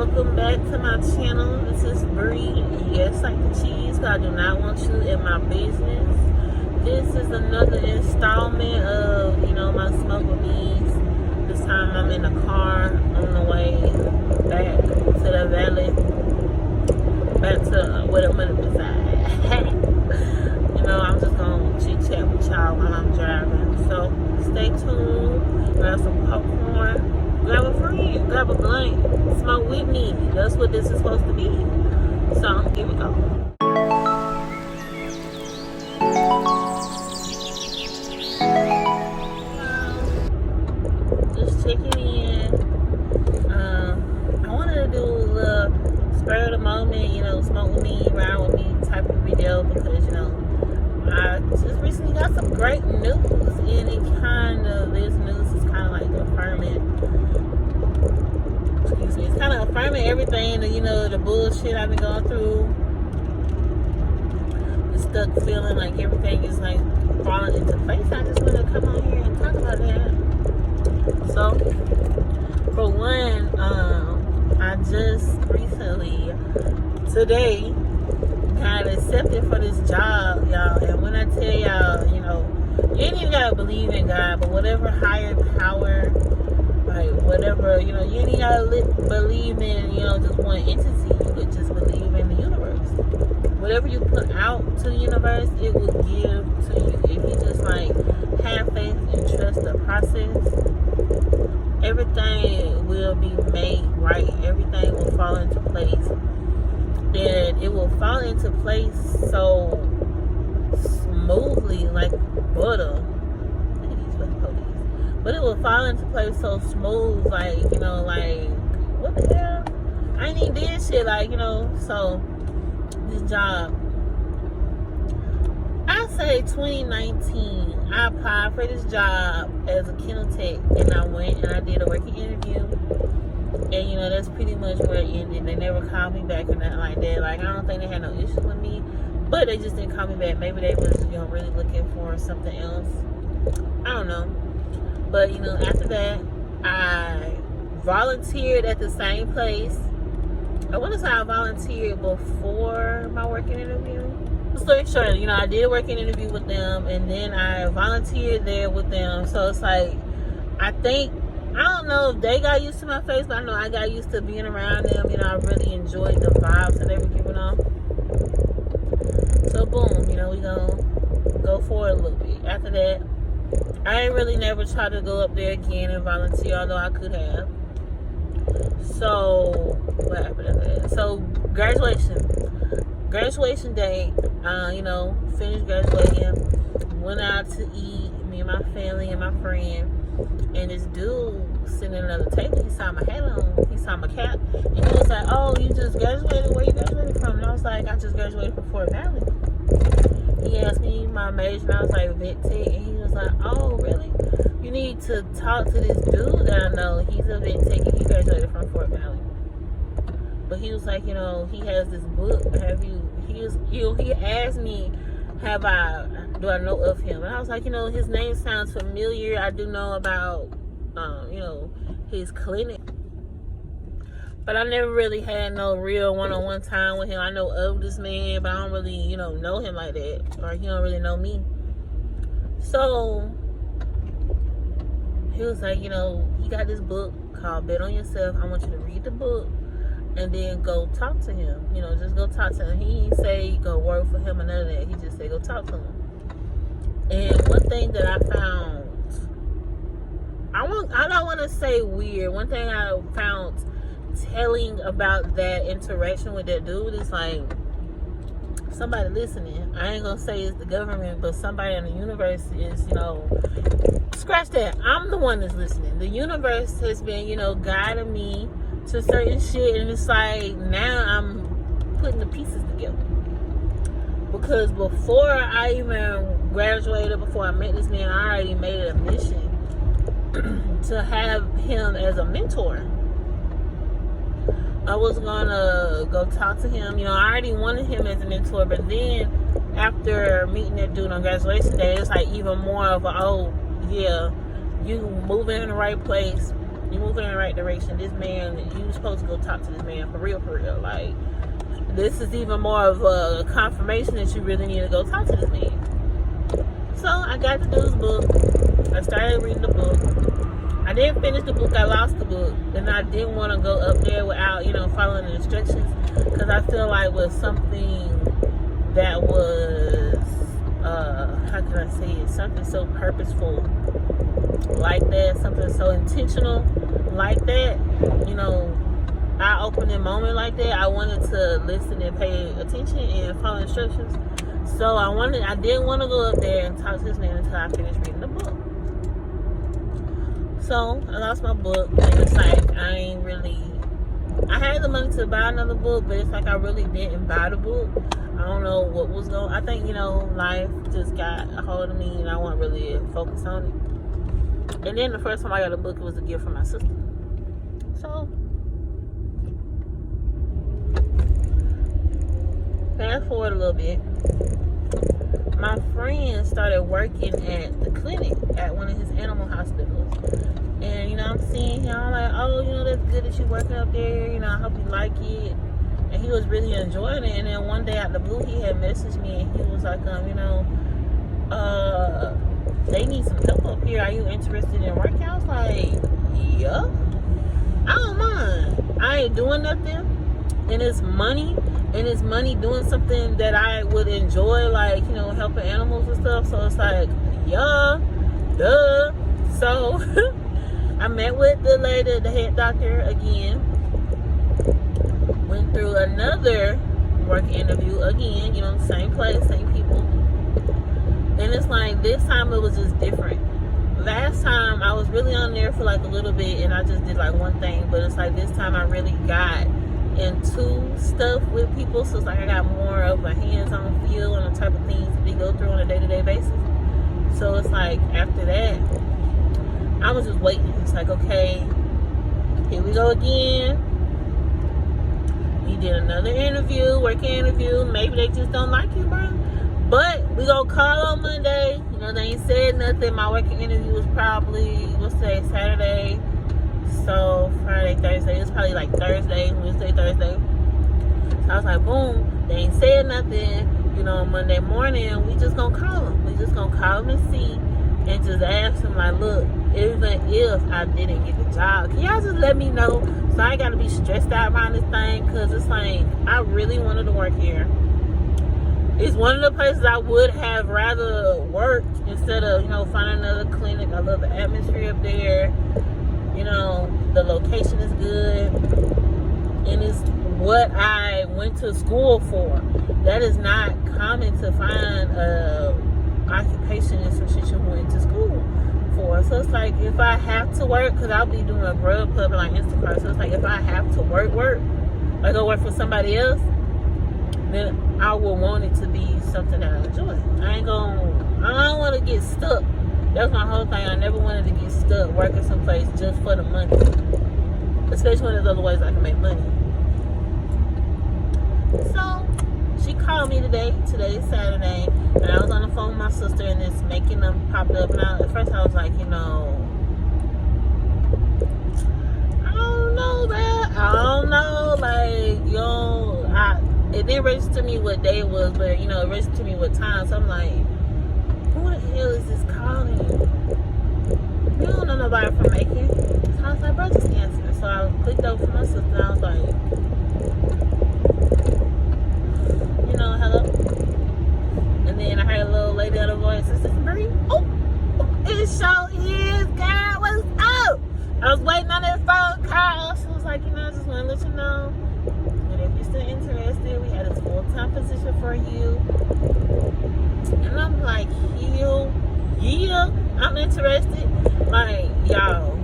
welcome back to my channel. This is Bree. Yes, like the cheese, but I do not want you in my business. This is another installment of, my smoke with bees. This time I'm in the car on the way back to the valley, back to where the money reside. I'm just gonna chit chat with y'all while I'm driving. So stay tuned, grab some popcorn. Grab a friend, grab a blunt, smoke with me. That's what this is supposed to be. So, here we go. Just checking in. I wanted to do a little spur of the moment, smoke with me, ride with me type of video because, I just recently got some great news, and this news is kind of like affirming. It's kind of affirming everything, the bullshit I've been going through. The stuck feeling like everything is like falling into place. I just want to come on here and talk about that. So, for one, I just recently, today, got accepted for this job, y'all. And when I tell y'all, you ain't even gotta believe in God, but whatever higher power, like whatever, you ain't even gotta believe in, just one entity. You could just believe in the universe. Whatever you put out to the universe, it will give to you. If you just have faith and trust the process, everything will be made right. Everything will fall into place. And it will fall into place so smoothly, like butter. But it will fall into place so smooth, like, what the hell? I ain't even did shit, so this job. I say 2019, I applied for this job as a kennel tech, and I went and I did a working interview. And, that's pretty much where it ended. They never called me back or nothing like that. I don't think they had no issue with me. But they just didn't call me back. Maybe they was, really looking for something else. I don't know. But, after that, I volunteered at the same place. I want to say I volunteered before my working interview. Story short, I did a working interview with them. And then I volunteered there with them. So it's I don't know if they got used to my face, but I know I got used to being around them. I really enjoyed the vibes that they were giving off. So boom, we gonna go for it a little bit. After that, I ain't really never tried to go up there again and volunteer, although I could have. So what happened after that? So graduation day, finished graduating, went out to eat, me and my family and my friend. And this dude sitting at another table, he saw my hat on, he saw my cap, and he was like, "Oh, you just graduated? Where you graduated from?" And I was like, "I just graduated from Fort Valley." He asked me my major, and I was like, "Vet tech," and he was like, "Oh, really? You need to talk to this dude that I know. He's a vet tech, and he graduated from Fort Valley." But he was like, he has this book. He asked me, do I know of him? And I was like, his name sounds familiar. I do know about, his clinic. But I never really had no real one-on-one time with him. I know of this man, but I don't really, know him like that. Or he don't really know me. So, he was like, he got this book called Bet on Yourself. I want you to read the book. And then go talk to him. Just go talk to him. He didn't say go work for him or none of that. He just said go talk to him. And one thing that I found, I don't want to say weird. One thing I found telling about that interaction with that dude is somebody listening. I ain't gonna say it's the government, but somebody in the universe is, scratch that. I'm the one that's listening. The universe has been, guiding me to certain shit, and it's now I'm putting the pieces together. Because before I even graduated, before I met this man, I already made it a mission to have him as a mentor. I was gonna go talk to him. I already wanted him as a mentor, but then after meeting that dude on graduation day, it's even more of a, oh yeah, you moving in the right place. you're moving in the right direction. This man, you supposed to go talk to this man for real. Like, this is even more of a confirmation that you really need to go talk to this man. So I got the dude's book. I started reading the book. I didn't finish the book. I lost the book, and I didn't want to go up there without, following the instructions, because I feel like with something that was, how can I say it? Something so purposeful like that, something so intentional like that, eye-opening moment like that, I wanted to listen and pay attention and follow instructions. So I didn't want to go up there and talk to this man until I finished reading the book. So I lost my book, and it's like I had the money to buy another book, but it's like I really didn't buy the book. I don't know what was going on. I think, life just got a hold of me and I wasn't really focused on it. And then the first time I got a book, it was a gift from my sister. So, fast forward a little bit. My friend started working at the clinic at one of his animal hospitals. And, I'm seeing him. I'm like, oh, that's good that you're working up there. I hope you like it. And he was really enjoying it. And then one day out the blue, he had messaged me and he was like, they need some help up here. Are you interested in working? I was like, yeah, I don't mind. I ain't doing nothing. And it's money. And it's money doing something that I would enjoy, like, helping animals and stuff. So it's like, yeah, duh. So I met with the lady, the head doctor again. Went through another work interview again, same place, same people. And it's like, this time it was just different. Last time I was really on there for like a little bit and I just did like one thing, but it's like this time I really got into stuff with people. So it's like I got more of a hands-on feel on the type of things that they go through on a day-to-day basis. So it's like after that, I was just waiting. It's like, okay, here we go again. You did another interview, work interview. Maybe they just don't like you, bro. But we gonna call on Monday. They ain't said nothing. My working interview was probably, Saturday. So Friday, Thursday. It was probably like Thursday, Wednesday, Thursday. So I was like, boom. They ain't said nothing. Monday morning, we just gonna call them. We just gonna call them and see. And just ask them, like, look, even if I didn't get the job, can y'all just let me know so I ain't got to be stressed out around this thing? Because it's like, I really wanted to work here. It's one of the places I would have rather worked instead of, finding another clinic. I love the atmosphere up there. The location is good. And it's what I went to school for. That is not common to find occupation and some shit you went to school for. So it's like, if I have to work, because I'll be doing a grub club like Instacart, so it's like, if I have to work, like go work for somebody else, then I will want it to be something that I enjoy. I don't want to get stuck. That's my whole thing. I never wanted to get stuck working someplace just for the money, especially when there's other ways I can make money. So she called me today. Today is Saturday, and I was on the phone with my sister, and it's making them pop up. And at first I was like, I don't know, man. I don't know. Like, it didn't register to me what day it was, but it registered to me what time. So I'm like, who the hell is this calling? You don't know nobody from Macon. So I was like, bro, just answer. So I clicked over for my sister, and I was like, hello. And then I heard a little lady on the voice. This is Marie. Oh, it sure is, God. What's up? I was waiting on that phone call. She was like, I just want to let you know. And if you're still interested, we had a full-time position for you. And I'm like, yeah, I'm interested. Like, y'all,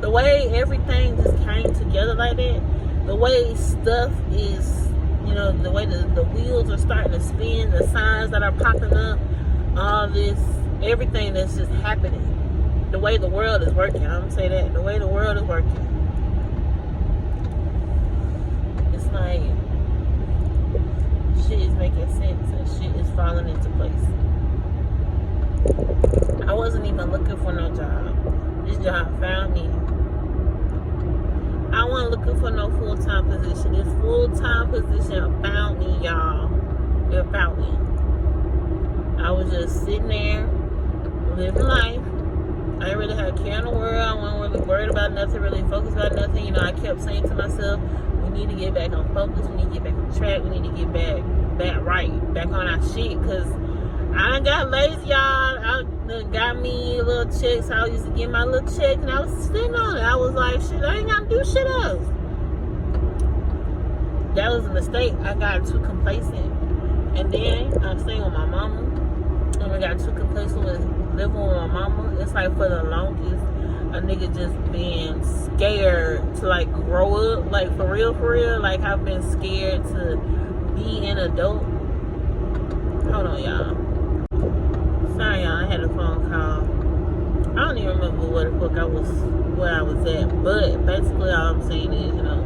the way everything just came together like that, the way stuff is, the way the wheels are starting to spin, the signs that are popping up, all this, everything that's just happening, the way the world is working, I'm going to say that, the way the world is working, it's like, shit is making sense and shit is falling into place. I wasn't even looking for no job. This job found me. I wasn't looking for no full-time position. This full-time position found me, y'all. It found me. I was just sitting there, living life. I didn't really have a care in the world. I wasn't really worried about nothing, really focused about nothing. You know, I kept saying to myself, we need to get back on focus. We need to get back on track. We need to get back right, back on our shit. Because I done got lazy, y'all. I done got me a little check. So I used to get my little check, and I was sitting on it. I was like, shit, I ain't got to do shit else. That was a mistake. I got too complacent. And then I'm staying with my mama. And I got too complacent with living with my mama. It's like for the longest, a nigga just been scared to like grow up. Like for real. Like I've been scared to be an adult. Hold on, y'all. Sorry, y'all. I had a phone call. I don't even remember where I was at. But basically, all I'm saying is, you know,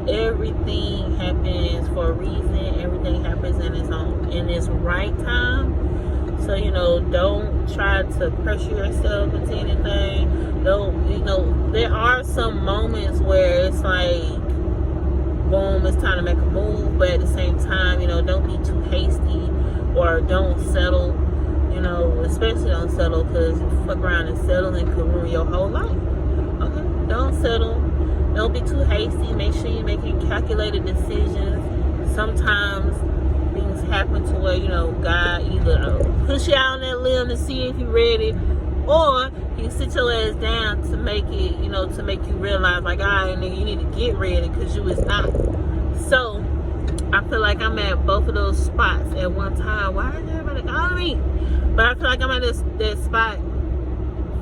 everything happens for a reason. Everything happens in its right time. So, you know, don't try to pressure yourself into anything. Don't, you know, there are some moments where it's like, boom, it's time to make a move. But at the same time, you know, don't be too hasty or don't settle. You know, especially don't settle, because you fuck around and settle and could ruin your whole life. Okay? Don't settle. Don't be too hasty. Make sure you're making calculated decisions. Sometimes things happen to where, you know, God either push you out on that limb to see if you're ready, or he sit your ass down to make it, you know, to make you realize, like, all right, nigga, you need to get ready, because you is not. So, I feel like I'm at both of those spots at one time. Why is everybody calling me? But I feel like I'm at that spot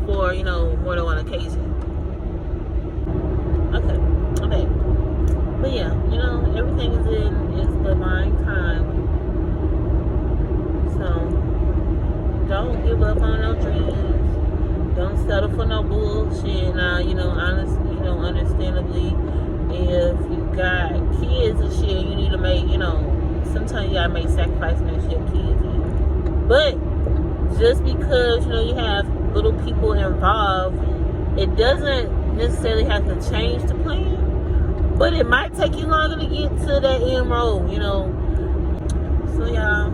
for, you know, more than one occasion. Okay. But yeah, you know, everything is in its divine time. So, don't give up on no dreams. Don't settle for no bullshit. Now, you know, understandably, if you got kids and shit, you need to make, you know, sometimes you gotta make sacrifices next to your kids. But just because, you know, you have little people involved, it doesn't necessarily have to change the plan. But it might take you longer to get to that end road, you know. So, y'all,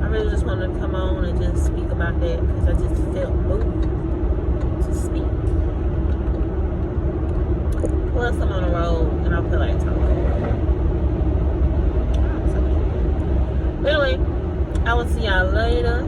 I really just wanted to come on and just speak about that, because I just felt moved to speak. Plus, I'm on the road and I feel like talking. Anyway, I will see y'all later.